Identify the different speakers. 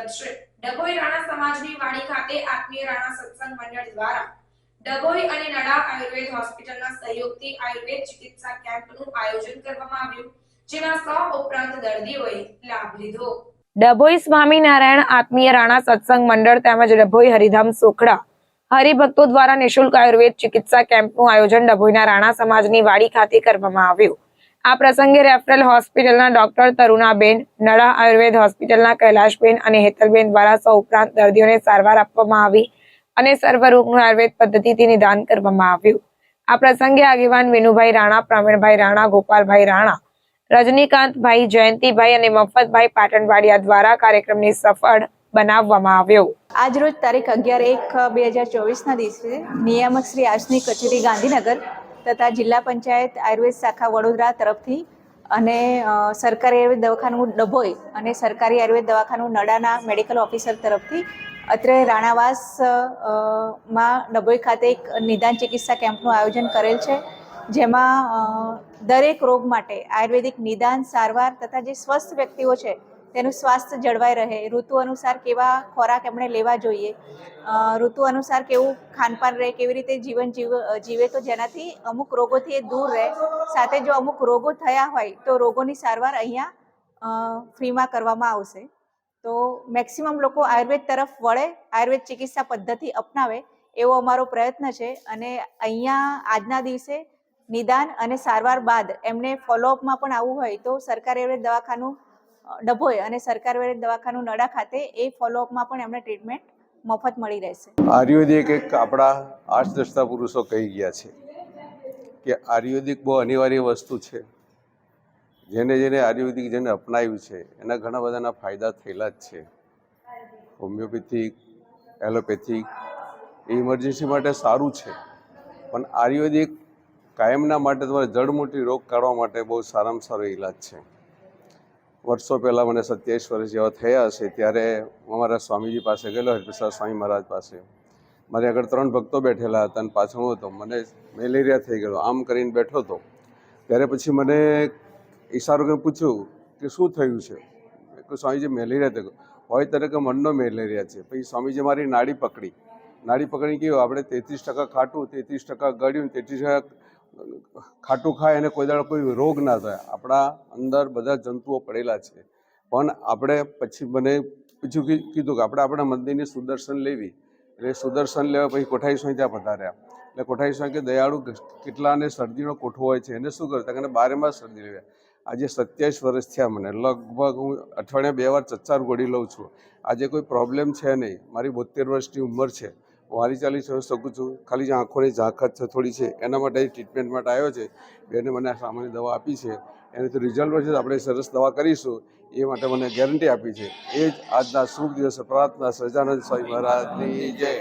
Speaker 1: વધશે। ડભોઈ રાણા સમાજની વાડી ખાતે આત્મીય રાણા સત્સંગ મંડળ દ્વારા ડભોઈ અને નડા આયુર્વેદ હોસ્પિટલના સહયોગથી આયુર્વેદ ચિકિત્સા કેમ્પનું આયોજન કરવામાં આવ્યું, જેમાં 100 ઉપરાંત દર્દીઓએ લાભ લીધો। ડભોઈ સ્વામિનારાયણ આત્મીય રાણા સત્સંગ મંડળ તેમજ ડભોઈ હરિધામ સોખડા હરિભક્તો દ્વારા નિઃશુલ્ક આયુર્વેદ ચિકિત્સા કેમ્પનું આયોજન ડભોઈના રાણા સમાજની વાડી ખાતે કરવામાં આવ્યું। આ પ્રસંગે રેફરલ હોસ્પિટલના ડોક્ટર તરુણાબેન, નડા આયુર્વેદ હોસ્પિટલના કૈલાશબેન અને હેતલબેન દ્વારા 100 ઉપરાંત દર્દીઓને સારવાર આપવામાં આવી અને સર્વરોગનું આયુર્વેદ પદ્ધતિથી નિદાન કરવામાં આવ્યું। આ પ્રસંગે આગેવાન વિનુભાઈ રાણા, પ્રવીણભાઈ રાણા, ગોપાલભાઈ રાણા, રજનીકાંતભાઈ, જયંતિભાઈ અને મફતભાઈ પાટણવાડિયા દ્વારા કાર્યક્રમને સફળ બનાવવામાં આવ્યો।
Speaker 2: આજરોજ તારીખ 11/1/2024ના દિવસે નિયામક શ્રી આસની કચેરી ગાંધીનગર તથા જિલ્લા પંચાયત આયુર્વેદ શાખા વડોદરા તરફથી અને સરકારી આયુર્વેદ દવાખાનું ડભોઈ અને સરકારી આયુર્વેદ દવાખાનું નડાના મેડિકલ ઓફિસર તરફથી અત્રે રાણાવાસ માં ડભોઈ ખાતે એક નિદાન ચિકિત્સા કેમ્પનું આયોજન કરેલ છે, જેમાં દરેક રોગ માટે આયુર્વેદિક નિદાન, સારવાર તથા જે સ્વસ્થ વ્યક્તિઓ છે તેનું સ્વાસ્થ્ય જળવાઈ રહે, ઋતુ અનુસાર કેવા ખોરાક એમણે લેવા જોઈએ, ઋતુ અનુસાર કેવું ખાનપાન રહે, કેવી રીતે જીવન જીવે તો જેનાથી અમુક રોગોથી એ દૂર રહે, સાથે જો અમુક રોગો થયા હોય તો રોગોની સારવાર અહીંયા ફ્રીમાં કરવામાં આવશે। તો મેક્સિમમ લોકો આયુર્વેદ તરફ વળે, આયુર્વેદ ચિકિત્સા પદ્ધતિ અપનાવે એવો અમારો પ્રયત્ન છે અને અહીંયા આજના દિવસે નિદાન અને સારવાર બાદ એમને ફોલોઅપમાં પણ આવવું હોય તો સરકારી આયુર્વેદ દવાખાનું ડભોઈ અને સરકારી આયુર્વેદ દવાખાનું નડા ખાતે એ ફોલોઅપમાં પણ એમને ટ્રીટમેન્ટ મફત મળી રહેશે।
Speaker 3: આયુર્વેદિક એક આપણા આર્ષદ્રષ્ટા પુરુષો કહી ગયા છે કે આયુર્વેદિક બહુ અનિવાર્ય વસ્તુ છે। જેને આયુર્વેદિક જેને અપનાવ્યું છે એના ઘણા બધાના ફાયદા થયેલા જ છે। હોમિયોપેથિક, એલોપેથિક એ ઇમરજન્સી માટે સારું છે, પણ આયુર્વેદિક કાયમના માટે તમારે જડમૂળથી રોગ કાઢવા માટે બહુ સારામાં સારો ઈલાજ છે। વર્ષો પહેલાં મને 27 વર્ષ જેવા થયા હશે ત્યારે અમારા સ્વામીજી પાસે ગયેલો, હરિપ્રસાદ સ્વામી મહારાજ પાસે। મારી આગળ 3 ભક્તો બેઠેલા હતા અને પાછળ હતો, મને મેલેરિયા થઈ ગયેલો, આમ કરીને બેઠો હતો। ત્યારે પછી મને ઈશારો કરીને પૂછ્યું કે શું થયું છે? મેં કહ્યું સ્વામીજી મેલેરિયા થઈ ગયો હોય ત્યારે કે મનનો મેલેરિયા છે। પછી સ્વામીજી મારી નાડી પકડી કેવું આપણે 33% ખાટું, 33% ગળ્યું, 33% ખાટું ખાય અને કોઈ દાડો કોઈ રોગ ના થાય। આપણા અંદર બધા જંતુઓ પડેલા છે, પણ આપણે પછી મને કીધું કે આપણે આપણા મંદિરની સુદર્શન લેવી, એટલે સુદર્શન લેવા પછી કોઠારી સ્વામી ત્યાં પધાર્યા। એટલે કોઠારી સ્વામી કે દયાળુ કેટલાને શરદીનો કોઠો હોય છે એને શું કરતા કે 12 માસ શરદી લેવા। આજે 27 વર્ષ થયા મને, લગભગ હું અઠવાડિયા 2 વાર ચચ્ચાર ગોળી લઉં છું। આજે કોઈ પ્રોબ્લેમ છે નહીં। મારી 72 વર્ષની ઉંમર છે, હું હારી ચાલી શકું છું। ખાલી જે આંખોની ઝાંખત છે થોડી છે એના માટે ટ્રીટમેન્ટ માટે આવ્યો છે। બેને મને આ સામાન્ય દવા આપી છે, એનાથી રિઝલ્ટ હોય છે તો આપણે સરસ દવા કરીશું એ માટે મને ગેરંટી આપી છે। એ જ આજના શુભ દિવસે પ્રાર્થના સહજાનંદ સ્વામી મહારાજની જય।